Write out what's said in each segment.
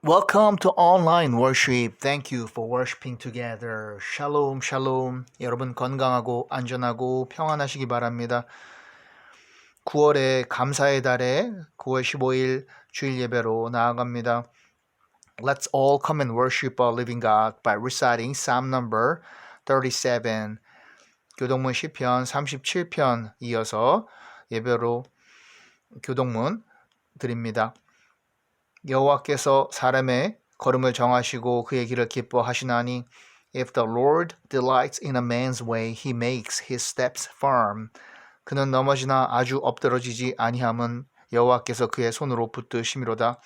Welcome to online worship. Thank you for worshiping together. 샬롬, 샬롬. 여러분 건강하고 안전하고 평안하시기 바랍니다. 9월의 감사의 달에 9월 15일 주일 예배로 나아갑니다. Let's all come and worship our living God by reciting Psalm number 37. 교동문 시편 37편 이어서 예배로 교동문 드립니다. 여호와께서 사람의 걸음을 정하시고 그의 길을 기뻐하시나니 If the Lord delights in a man's way, he makes his steps firm. 그는 넘어지나 아주 엎드러지지 아니함은 여호와께서 그의 손으로 붙드심이로다.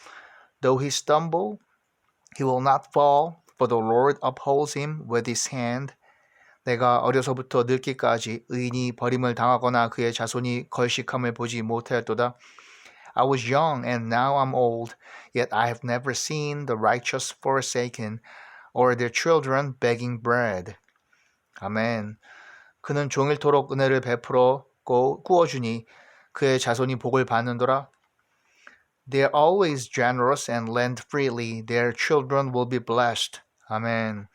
Though he stumble, he will not fall, for the Lord upholds him with his hand. 내가 어려서부터 늙기까지 의인이 버림을 당하거나 그의 자손이 걸식함을 보지 못하였도다. I was young and now I'm old, yet I have never seen the righteous forsaken or their children begging bread. 아멘. 그는 종일토록 은혜를 베풀어 꾸어주니 그의 자손이 복을 받는도라. They are always generous and lend freely. Their children will be blessed. 아멘.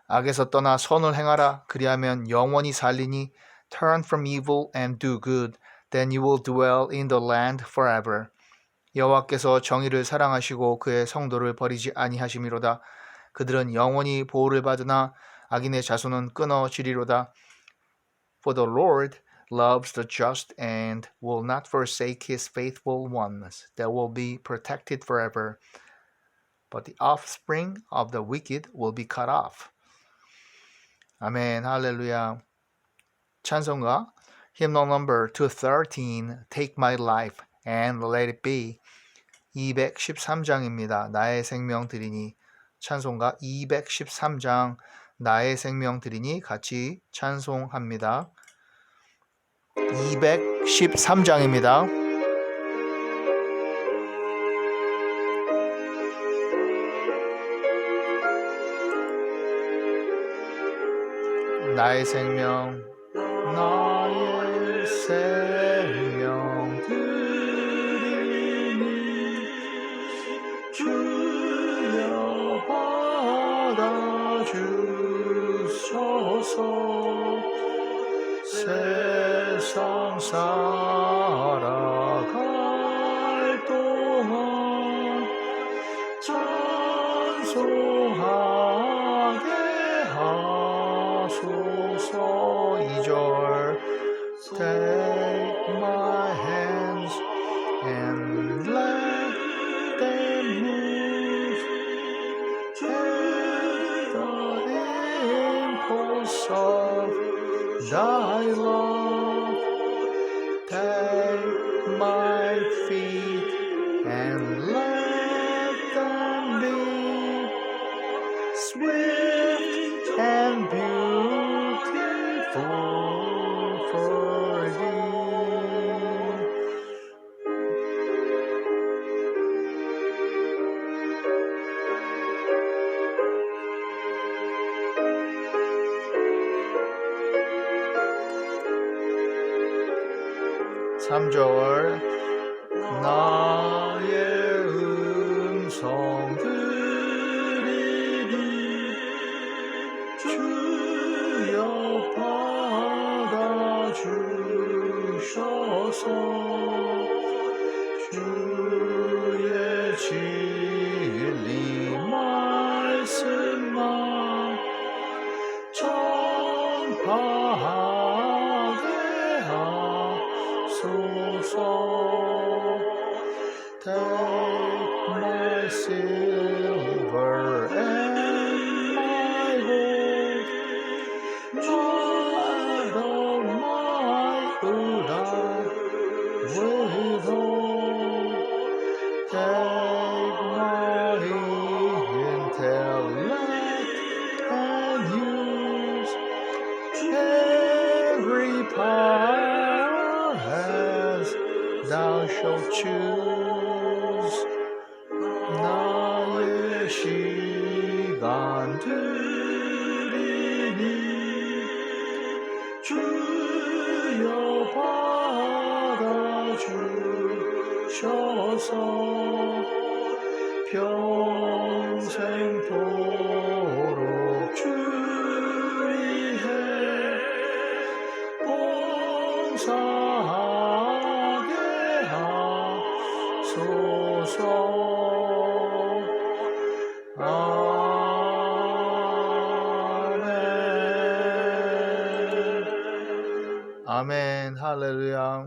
악에서 떠나 선을 행하라. 그리하면 영원히 살리니. Turn from evil and do good. Then you will dwell in the land forever. 여호와께서 정의를 사랑하시고 그의 성도를 버리지 아니하심이로다. 그들은 영원히 보호를 받으나 악인의 자손은 끊어지리로다. For the Lord loves the just and will not forsake his faithful ones. They will be protected forever. But the offspring of the wicked will be cut off. 아멘. 할렐루야. 찬송가 Hymnal number 213, Take my life and let it be. 213장입니다. 나의 생명 드리니. 찬송가 213장 나의 생명 드리니 같이 찬송합니다. 213장입니다. 나의 생명 나의 생명 드리니 주여 받아주소서. 세상 살아갈 동안 찬송하게 하소서. 2절 Take my hands and let them move at the impulse of thy love. Take my feet and let them be swift and beautiful for thee. 삼절 나의 음성 들으니 주여 받아주소서. 주의 진리 말씀만 전파하게 하소서. Take my silver and my gold, not all my good I withhold. Take my intellect and use every power as thou shalt choose. 나의 시간 드리니 주여 받아주소서. 평 평생토록 주 위해 봉사하게 하소서. 아멘. 할렐루야.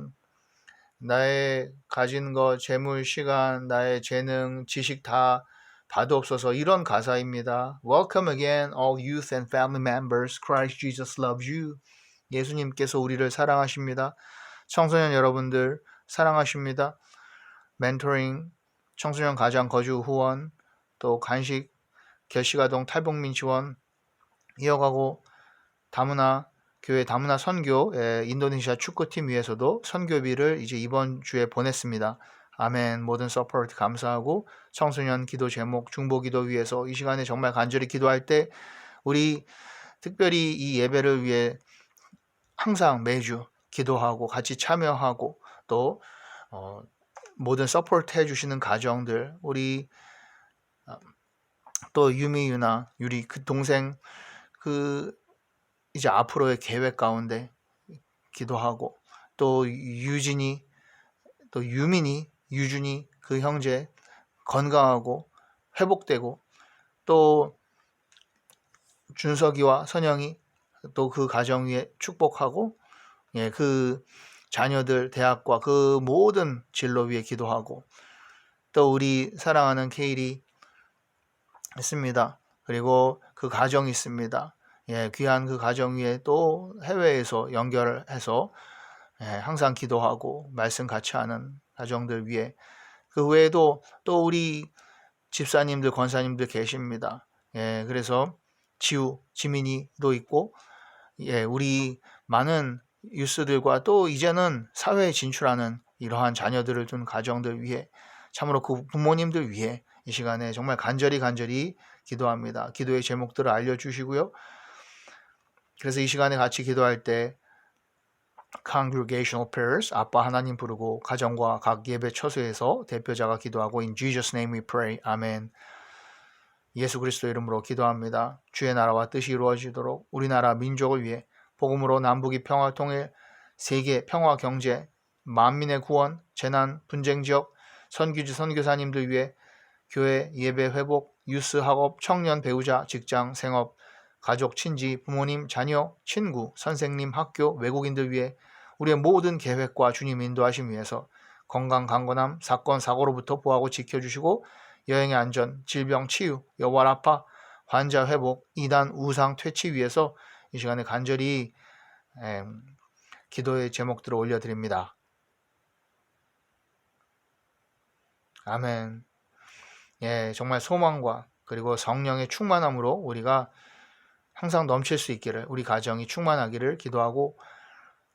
나의 가진 것, 재물, 시간, 나의 재능, 지식 다 받옵소서. 이런 가사입니다. Welcome again, all youth and family members. Christ Jesus loves you. 예수님께서 우리를 사랑하십니다. 청소년 여러분들 사랑하십니다. 멘토링, 청소년 가장 거주 후원, 또 간식, 결식아동 탈북민 지원 이어가고 다문화 교회 다문화 선교 인도네시아 축구팀 위해서도 선교비를 이제 이번 주에 보냈습니다. 아멘. 모든 서포트 감사하고 청소년 기도 제목 중보기도 위해서 이 시간에 정말 간절히 기도할 때 우리 특별히 이 예배를 위해 항상 매주 기도하고 같이 참여하고 또 모든 서포트 해주시는 가정들 우리 또 유미유나 유리 그 동생 그 이제 앞으로의 계획 가운데 기도하고 또 유진이 또 유민이 유준이 그 형제 건강하고 회복되고 또 준석이와 선영이 또 그 가정 위에 축복하고 그 자녀들 대학과 그 모든 진로 위에 기도하고 또 우리 사랑하는 케일이 있습니다. 그리고 그 가정이 있습니다. 귀한 그 가정 위에 또 해외에서 연결해서 항상 기도하고 말씀 같이 하는 가정들 위에 그 외에도 또 우리 집사님들 권사님들 계십니다. 그래서 지우 지민이도 있고 우리 많은 유스들과 또 이제는 사회에 진출하는 이러한 자녀들을 둔 가정들 위해 참으로 그 부모님들 위해 이 시간에 정말 간절히 기도합니다. 기도의 제목들을 알려주시고요. 그래서 이 시간에 같이 기도할 때 Congregational Prayers 아빠 하나님 부르고 가정과 각 예배 처소에서 대표자가 기도하고 In Jesus' name we pray. 아멘. 예수 그리스도 이름으로 기도합니다. 주의 나라와 뜻이 이루어지도록 우리나라 민족을 위해 복음으로 남북이 평화 통일, 세계 평화 경제, 만민의 구원, 재난, 분쟁 지역, 선교지 선교사님들 위해 교회 예배 회복, 유스 학업, 청년 배우자, 직장, 생업, 가족, 친지, 부모님, 자녀, 친구, 선생님, 학교, 외국인들 위해 우리의 모든 계획과 주님 인도하심 위해서 건강, 강건함, 사건, 사고로부터 보호하고 지켜주시고 여행의 안전, 질병, 치유, 여호와 라파, 환자 회복, 이단, 우상, 퇴치 위해서 이 시간에 간절히 기도의 제목들을 올려드립니다. 아멘. 정말 소망과 그리고 성령의 충만함으로 우리가 항상 넘칠 수 있기를 우리 가정이 충만하기를 기도하고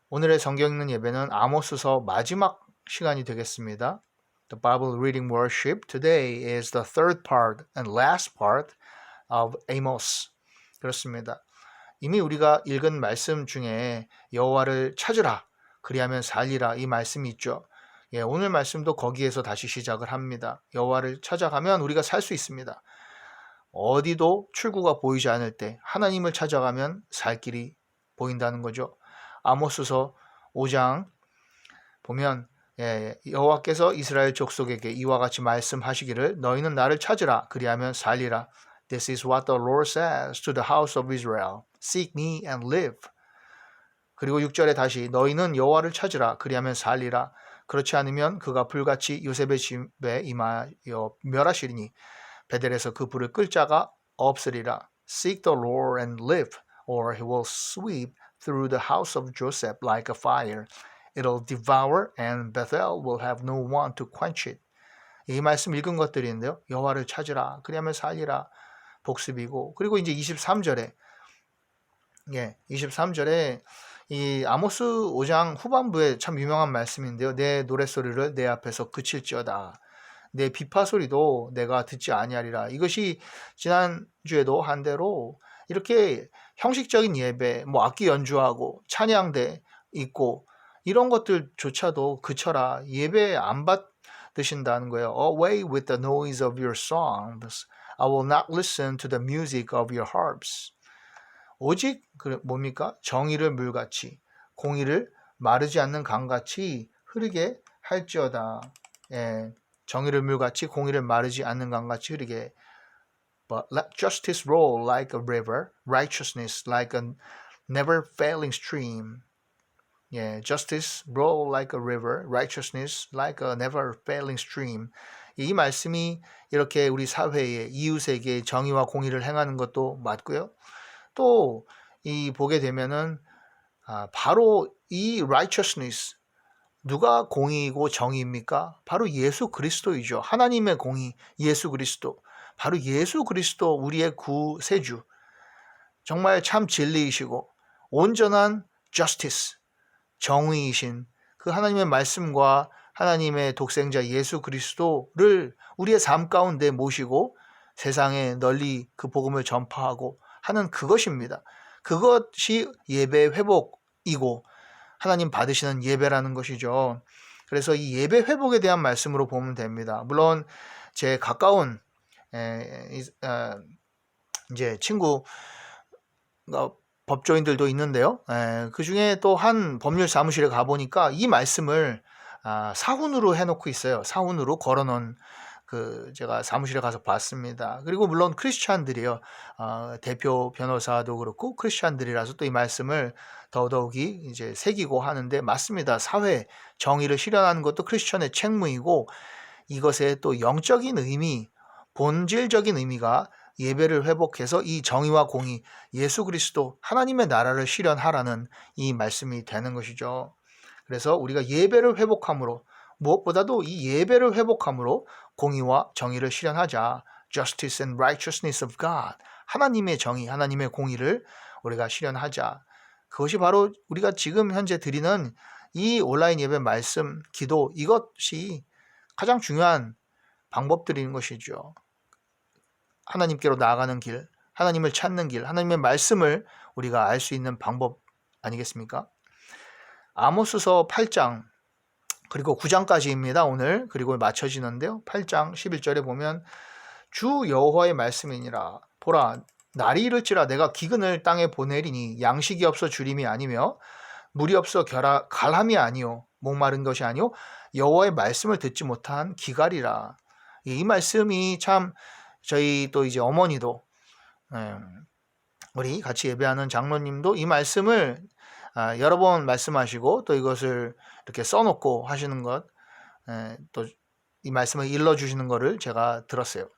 오늘의 성경 읽는 예배는 아모스서 마지막 시간이 되겠습니다. The Bible Reading Worship today is the third part and last part of Amos. 그렇습니다. 이미 우리가 읽은 말씀 중에 여호와를 찾으라 그리하면 살리라 이 말씀이 있죠. 오늘 말씀도 거기에서 다시 시작을 합니다. 여호와를 찾아가면 우리가 살 수 있습니다. 어디도 출구가 보이지 않을 때 하나님을 찾아가면 살 길이 보인다는 거죠. 아모스서 5장 보면 여호와께서 이스라엘 족속에게 이와 같이 말씀하시기를 너희는 나를 찾으라 그리하면 살리라. This is what the Lord says to the house of Israel. Seek me and live. 그리고 6절에 다시 너희는 여호와를 찾으라 그리하면 살리라. 그렇지 않으면 그가 불같이 요셉의 집에 임하여 멸하시리니 베델에서 그 불을 끌 자가 없으리라. Seek the Lord and live, or he will sweep through the house of Joseph like a fire. It'll devour, and Bethel will have no one to quench it. 이 말씀 읽은 것들인데요. 여호와를 찾으라, 그리하면 살리라. 복습이고, 그리고 이제 23절에, 23절에 이 아모스 5장 후반부에 참 유명한 말씀인데요. 내 노랫소리를 내 앞에서 그칠지어다. 내 비파 소리도 내가 듣지 아니하리라. 이것이 지난주에도 한 대로 이렇게 형식적인 예배, 악기 연주하고 찬양대 있고 이런 것들조차도 그쳐라. 예배 안 받으신다는 거예요. Away with the noise of your songs I will not listen to the music of your harps. 오직 뭡니까? 정의를 물같이 공의를 마르지 않는 강같이 흐르게 할지어다. 예, 정의를 물같이 공의를 마르지 않는 강같이 흐르게. But let justice roll like a river, righteousness like a never failing stream. 예, justice roll like a river, righteousness like a never failing stream. 이 말씀이 이렇게 우리 사회에 이웃에게 정의와 공의를 행하는 것도 맞고요. 또 이 보게 되면은 바로 이 righteousness 누가 공의이고 정의입니까? 바로 예수 그리스도이죠. 하나님의 공의, 예수 그리스도. 바로 예수 그리스도 우리의 구세주. 정말 참 진리이시고 온전한 justice, 정의이신 그 하나님의 말씀과 하나님의 독생자 예수 그리스도를 우리의 삶 가운데 모시고 세상에 널리 그 복음을 전파하고 하는 그것입니다. 그것이 예배 회복이고 하나님 받으시는 예배라는 것이죠. 그래서 이 예배 회복에 대한 말씀으로 보면 됩니다. 물론 제 가까운 이제 친구 법조인들도 있는데요. 그 중에 또 한 법률 사무실에 가보니까 이 말씀을 사훈으로 해놓고 있어요. 사훈으로 걸어놓은 제가 사무실에 가서 봤습니다. 그리고 물론 크리스찬들이요. 대표 변호사도 그렇고 크리스찬들이라서 또 이 말씀을 더더욱이 이제 새기고 하는데 맞습니다. 사회 정의를 실현하는 것도 크리스천의 책무이고 이것에 또 영적인 의미, 본질적인 의미가 예배를 회복해서 이 정의와 공의, 예수 그리스도 하나님의 나라를 실현하라는 이 말씀이 되는 것이죠. 그래서 우리가 예배를 회복함으로 무엇보다도 이 예배를 회복함으로 공의와 정의를 실현하자. Justice and righteousness of God. 하나님의 정의, 하나님의 공의를 우리가 실현하자. 그것이 바로 우리가 지금 현재 드리는 이 온라인 예배 말씀, 기도 이것이 가장 중요한 방법들인 것이죠. 하나님께로 나아가는 길, 하나님을 찾는 길, 하나님의 말씀을 우리가 알 수 있는 방법 아니겠습니까? 아모스서 8장 그리고 9장까지입니다. 오늘 그리고 맞춰지는데요. 8장 11절에 보면 주 여호와의 말씀이니라. 보라 날이 이를지라 내가 기근을 땅에 보내리니 양식이 없어 주림이 아니며 물이 없어 갈함이 아니요 목마른 것이 아니요 여호와의 말씀을 듣지 못한 기갈이라. 이 말씀이 참 저희 또 이제 어머니도 우리 같이 예배하는 장로님도 이 말씀을 여러 번 말씀하시고 또 이것을 이렇게 써놓고 하시는 것, 또 이 말씀을 일러주시는 것을 제가 들었어요.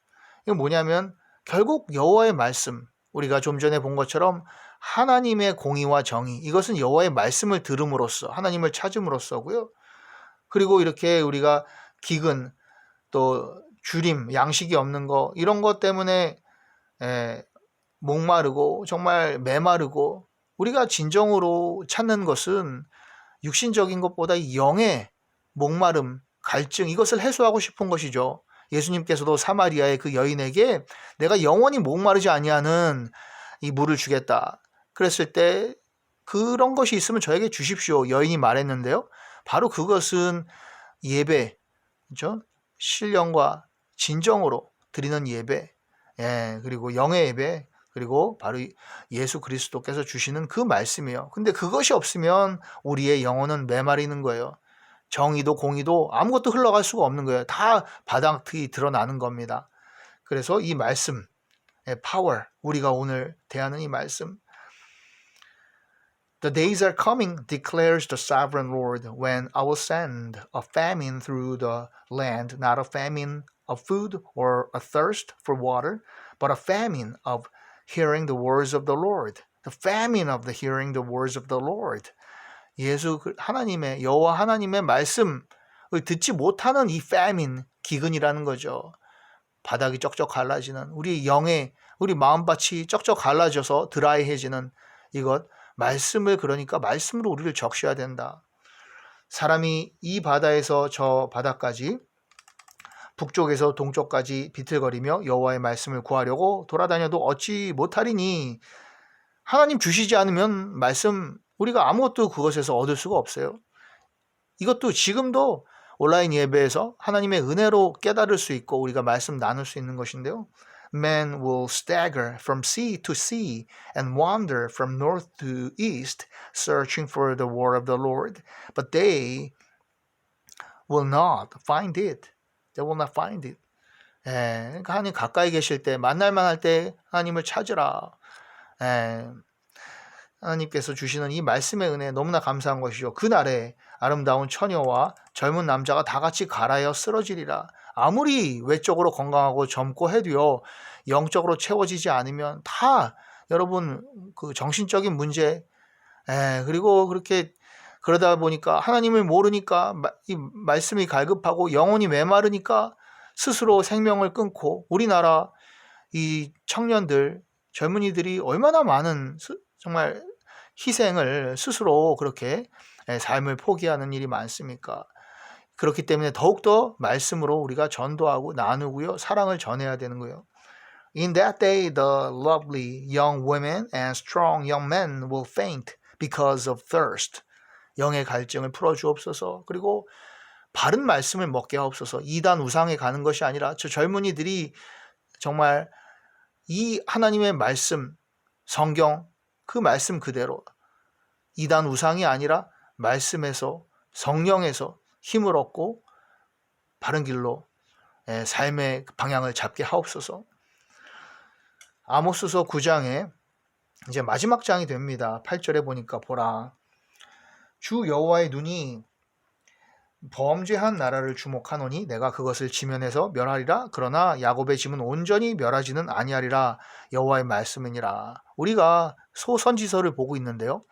이게 뭐냐면 결국 여호와의 말씀, 우리가 좀 전에 본 것처럼 하나님의 공의와 정의, 이것은 여호와의 말씀을 들음으로써 하나님을 찾음으로써고요. 그리고 이렇게 우리가 기근, 또 주림, 양식이 없는 거 이런 것 때문에 목마르고 정말 메마르고 우리가 진정으로 찾는 것은 육신적인 것보다 영의 목마름, 갈증 이것을 해소하고 싶은 것이죠. 예수님께서도 사마리아의 그 여인에게 내가 영원히 목마르지 아니하는 이 물을 주겠다. 그랬을 때 그런 것이 있으면 저에게 주십시오. 여인이 말했는데요. 바로 그것은 예배, 그렇죠? 신령과 진정으로 드리는 예배, 그리고 영의 예배, 그리고 바로 예수 그리스도께서 주시는 그 말씀이에요. 근데 그것이 없으면 우리의 영혼은 메마르는 거예요. 정의도 공의도 아무것도 흘러갈 수가 없는 거예요. 다 바닥이 드러나는 겁니다. 그래서 이 말씀의 파워, 우리가 오늘 대하는 이 말씀, The days are coming, declares the sovereign Lord, when I will send a famine through the land, not a famine of food or a thirst for water, but a famine of hearing the words of the Lord. The famine of the hearing the words of the Lord. 예수 하나님의 여호와 하나님의 말씀을 듣지 못하는 이 famine, 기근이라는 거죠. 바닥이 쩍쩍 갈라지는 우리 영의 우리 마음밭이 쩍쩍 갈라져서 드라이해지는 이것 말씀을 그러니까 말씀으로 우리를 적셔야 된다. 사람이 이 바다에서 저 바다까지 북쪽에서 동쪽까지 비틀거리며 여호와의 말씀을 구하려고 돌아다녀도 얻지 못하리니 하나님 주시지 않으면 말씀 우리가 아무것도 그것에서 얻을 수가 없어요. 이것도 지금도 온라인 예배에서 하나님의 은혜로 깨달을 수 있고 우리가 말씀 나눌 수 있는 것인데요. Men will stagger from sea to sea and wander from north to east, searching for the word of the Lord. But they will not find it. They will not find it. 그러니까 하나님 가까이 계실 때, 만날만 할 때 하나님을 찾으라. 하나님께서 주시는 이 말씀의 은혜 너무나 감사한 것이죠. 그날에 아름다운 처녀와 젊은 남자가 다 같이 갈아여 쓰러지리라. 아무리 외적으로 건강하고 젊고 해도요, 영적으로 채워지지 않으면 다 여러분 그 정신적인 문제, 그리고 그렇게 그러다 보니까 하나님을 모르니까 이 말씀이 갈급하고 영혼이 메마르니까 스스로 생명을 끊고, 우리나라 이 청년들, 젊은이들이 얼마나 많은 정말 희생을 스스로 그렇게 삶을 포기하는 일이 많습니까? 그렇기 때문에 더욱더 말씀으로 우리가 전도하고 나누고요, 사랑을 전해야 되는 거예요. In that day, the lovely young women and strong young men will faint because of thirst. 영의 갈증을 풀어주옵소서. 그리고 바른 말씀을 먹게 하옵소서. 이단 우상에 가는 것이 아니라 저 젊은이들이 정말 이 하나님의 말씀, 성경, 그 말씀 그대로 이단 우상이 아니라 말씀에서, 성령에서 힘을 얻고 바른 길로 삶의 방향을 잡게 하옵소서. 아모스서 9장에 이제 마지막 장이 됩니다. 8절에 보니까 보라, 주 여호와의 눈이 범죄한 나라를 주목하노니 내가 그것을 지면에서 멸하리라. 그러나 야곱의 집은 온전히 멸하지는 아니하리라. 여호와의 말씀이니라. 우리가 소선지서를 보고 있는데요,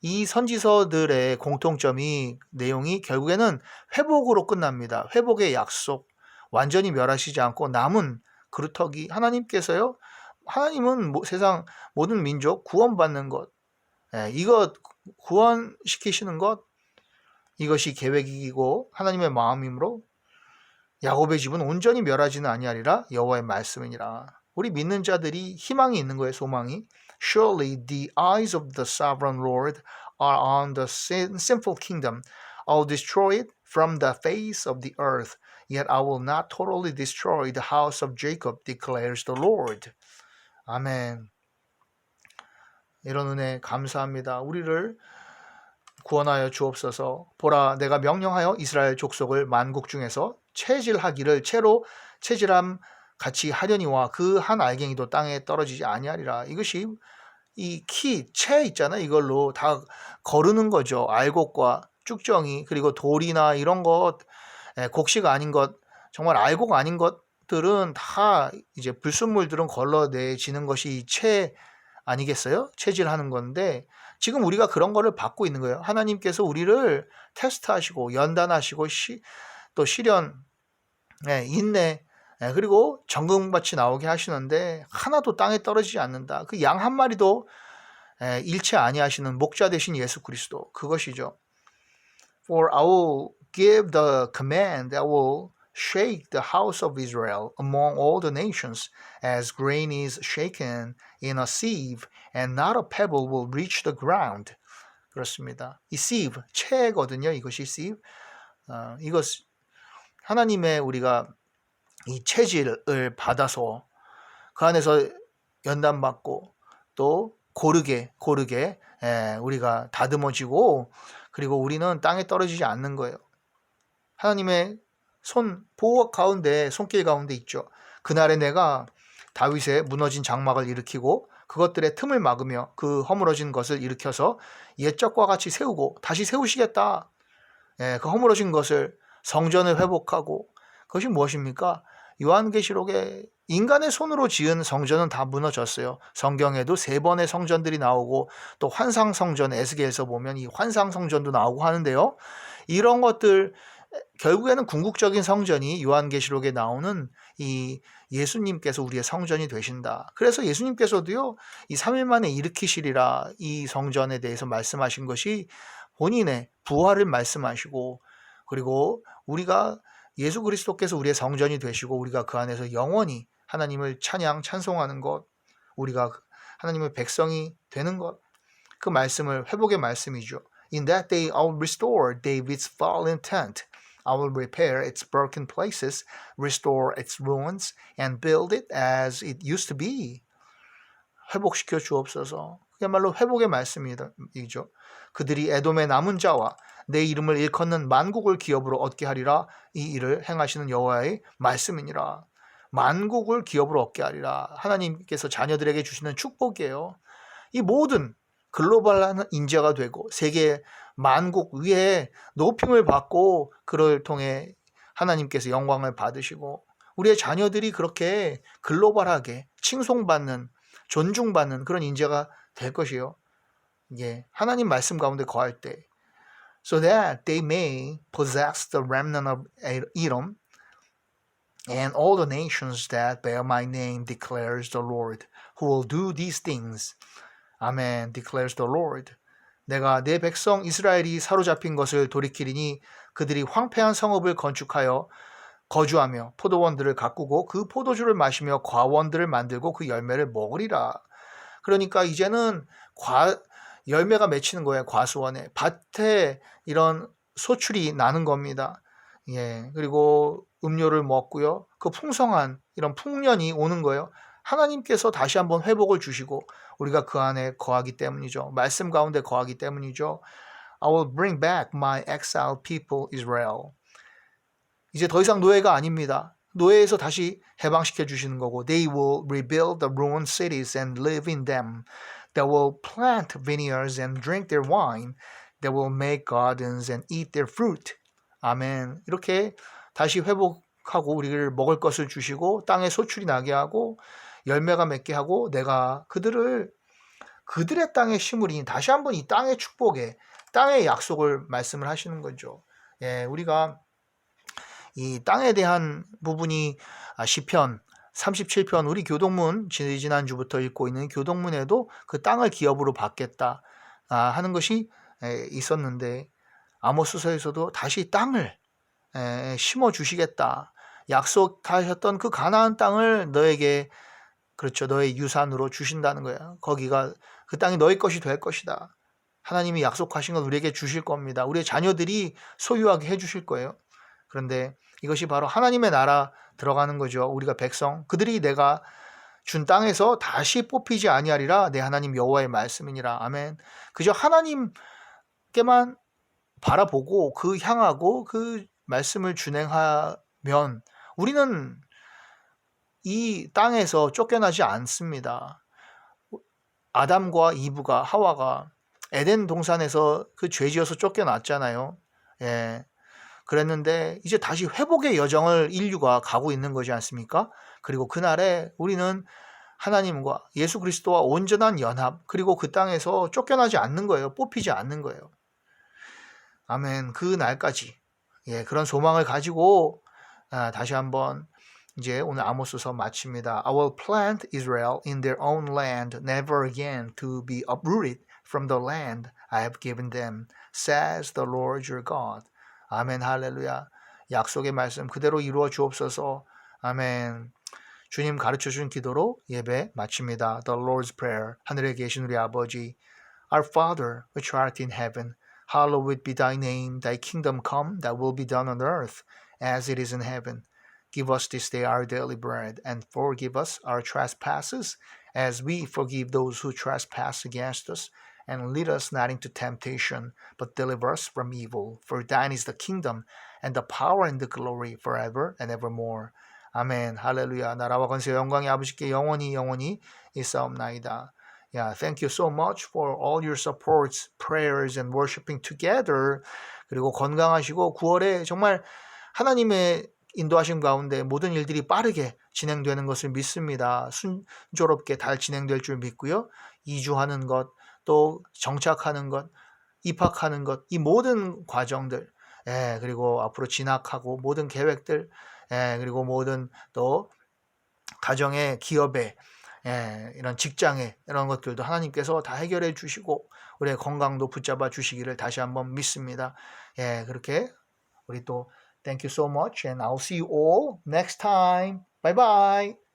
이 선지서들의 공통점이, 내용이 결국에는 회복으로 끝납니다. 회복의 약속, 완전히 멸하시지 않고 남은 그루터기, 하나님께서요, 하나님은 세상 모든 민족 구원받는 것, 이것 구원시키시는 것, 이것이 계획이고 하나님의 마음이므로 야곱의 집은 온전히 멸하지는 아니하리라. 여호와의 말씀이니라. 우리 믿는 자들이 희망이 있는 거예요, 소망이. Surely the eyes of the sovereign Lord are on the sinful kingdom. I'll destroy it from the face of the earth. Yet I will not totally destroy the house of Jacob, declares the Lord. 아멘. 이런 은혜 감사합니다. 우리를 구원하여 주옵소서. 보라, 내가 명령하여 이스라엘 족속을 만국 중에서 체질하기를 채로 체질함 같이 하려니와 그 한 알갱이도 땅에 떨어지지 아니하리라. 이것이 이 채 있잖아요. 이걸로 다 거르는 거죠. 알곡과 쭉정이, 그리고 돌이나 이런 것, 곡식 아닌 것, 정말 알곡 아닌 것들은 다 이제 불순물들은 걸러내지는 것이 채 아니겠어요? 체질하는 건데, 지금 우리가 그런 거를 받고 있는 거예요. 하나님께서 우리를 테스트하시고 연단하시고 또 시련, 인내, 그리고 정금같이 나오게 하시는데 하나도 땅에 떨어지지 않는다. 그 양 한 마리도 잃지 아니하시는 목자 되신 예수 그리스도, 그것이죠. For I will give the command that will shake the house of Israel among all the nations, as grain is shaken in a sieve, and not a pebble will reach the ground. 그렇습니다. 이 sieve, 채거든요. 이것이 sieve. 이것 하나님의 우리가 이 체질을 받아서 그 안에서 연단받고 또 고르게 우리가 다듬어지고, 그리고 우리는 땅에 떨어지지 않는 거예요. 하나님의 보호 가운데, 손길 가운데 있죠. 그날에 내가 다윗의 무너진 장막을 일으키고 그것들의 틈을 막으며 그 허물어진 것을 일으켜서 옛적과 같이 세우고 다시 세우시겠다. 그 허물어진 것을, 성전을 회복하고, 그것이 무엇입니까? 요한계시록에 인간의 손으로 지은 성전은 다 무너졌어요. 성경에도 3번의 성전들이 나오고, 또 환상성전, 에스겔에서 보면 이 환상성전도 나오고 하는데요, 이런 것들 결국에는 궁극적인 성전이 요한계시록에 나오는 이 예수님께서 우리의 성전이 되신다. 그래서 예수님께서도요, 이 3일 만에 일으키시리라, 이 성전에 대해서 말씀하신 것이 본인의 부활을 말씀하시고, 그리고 우리가 예수 그리스도께서 우리의 성전이 되시고 우리가 그 안에서 영원히 하나님을 찬송하는 것, 우리가 하나님의 백성이 되는 것, 그 말씀을, 회복의 말씀이죠. In that day I'll restore David's fallen tent I will repair its broken places, restore its ruins, and build it as it used to be. 회복시켜 주옵소서. 그야말로 회복의 말씀이죠. 그들이 에돔의 남은 자와 내 이름을 일컫는 만국을 기업으로 얻게 하리라. 이 일을 행하시는 여호와의 말씀이니라. 만국을 기업으로 얻게 하리라. 하나님께서 자녀들에게 주시는 축복이에요. 이 모든 글로벌한 인재가 되고 세계 만국 위에 높임을 받고 그를 통해 하나님께서 영광을 받으시고 우리의 자녀들이 그렇게 글로벌하게 칭송받는 존중받는 그런 인재가 될 것이요. 예, 하나님 말씀 가운데 거할 때 so that they may possess the remnant of Edom and all the nations that bear my name declares the Lord who will do these things. 아멘, declares the Lord. 내가 내 백성 이스라엘이 사로잡힌 것을 돌이키리니 그들이 황폐한 성읍을 건축하여 거주하며 포도원들을 가꾸고 그 포도주를 마시며 과원들을 만들고 그 열매를 먹으리라. 그러니까 이제는 열매가 맺히는 거예요. 과수원에 밭에 이런 소출이 나는 겁니다. 예, 그리고 음료를 먹고요. 그 풍성한 이런 풍년이 오는 거예요. 하나님께서 다시 한번 회복을 주시고 우리가 그 안에 거하기 때문이죠. 말씀 가운데 거하기 때문이죠. I will bring back my exiled people Israel. 이제 더 이상 노예가 아닙니다. 노예에서 다시 해방시켜 주시는 거고 They will rebuild the ruined cities and live in them. They will plant vineyards and drink their wine. They will make gardens and eat their fruit. 아멘. 이렇게 다시 회복하고 우리를 먹을 것을 주시고 땅에 소출이 나게 하고 열매가 맺게 하고 내가 그들의 땅에 심으리니 다시 한번 이 땅의 축복에 땅의 약속을 말씀을 하시는 거죠. 예, 우리가 이 땅에 대한 부분이 시편 37편 우리 교동문 지난주부터 읽고 있는 교동문에도 그 땅을 기업으로 받겠다 하는 것이 있었는데 아모스서에서도 다시 땅을 심어 주시겠다. 약속하셨던 그 가나안 땅을 너에게 그렇죠. 너의 유산으로 주신다는 거야. 거기가 그 땅이 너의 것이 될 것이다. 하나님이 약속하신 건 우리에게 주실 겁니다. 우리의 자녀들이 소유하게 해 주실 거예요. 그런데 이것이 바로 하나님의 나라 들어가는 거죠. 우리가 백성 그들이 내가 준 땅에서 다시 뽑히지 아니하리라. 내 하나님 여호와의 말씀이니라. 아멘. 그저 하나님께만 바라보고 그 향하고 그 말씀을 준행하면 우리는 이 땅에서 쫓겨나지 않습니다. 아담과 이브가 하와가 에덴 동산에서 그 죄지어서 쫓겨났잖아요. 예. 그랬는데 이제 다시 회복의 여정을 인류가 가고 있는 거지 않습니까? 그리고 그날에 우리는 하나님과 예수 그리스도와 온전한 연합 그리고 그 땅에서 쫓겨나지 않는 거예요. 뽑히지 않는 거예요. 아멘. 그 날까지 예, 그런 소망을 가지고 다시 한번 이제 오늘 아모스서 마칩니다. I will plant Israel in their own land, never again to be uprooted from the land I have given them, says the Lord your God. 아멘, 할렐루야. 약속의 말씀 그대로 이루어 주옵소서. 아멘. 주님 가르쳐준 기도로 예배 마칩니다. The Lord's Prayer. 하늘에 계신 우리 아버지, Our Father, which art in heaven, hallowed be thy name. Thy kingdom come, thy will be done on earth, as it is in heaven. Give us this day our daily bread, and forgive us our trespasses, as we forgive those who trespass against us. And lead us not into temptation, but deliver us from evil. For thine is the kingdom, and the power, and the glory, forever and evermore. 아멘. 할렐루야. 나라와 권세 영광이 아버지께 영원히 있사옵나이다. Yeah, thank you so much for all your supports, prayers, and worshiping together. 그리고 건강하시고 9월에 정말 하나님의 인도하심 가운데 모든 일들이 빠르게 진행되는 것을 믿습니다. 순조롭게 잘 진행될 줄 믿고요. 이주하는 것, 또 정착하는 것, 입학하는 것, 이 모든 과정들, 그리고 앞으로 진학하고 모든 계획들, 그리고 모든 또 가정의 기업의 이런 직장의 이런 것들도 하나님께서 다 해결해 주시고 우리의 건강도 붙잡아 주시기를 다시 한번 믿습니다. 그렇게 우리 또 Thank you so much, and I'll see you all next time. Bye bye.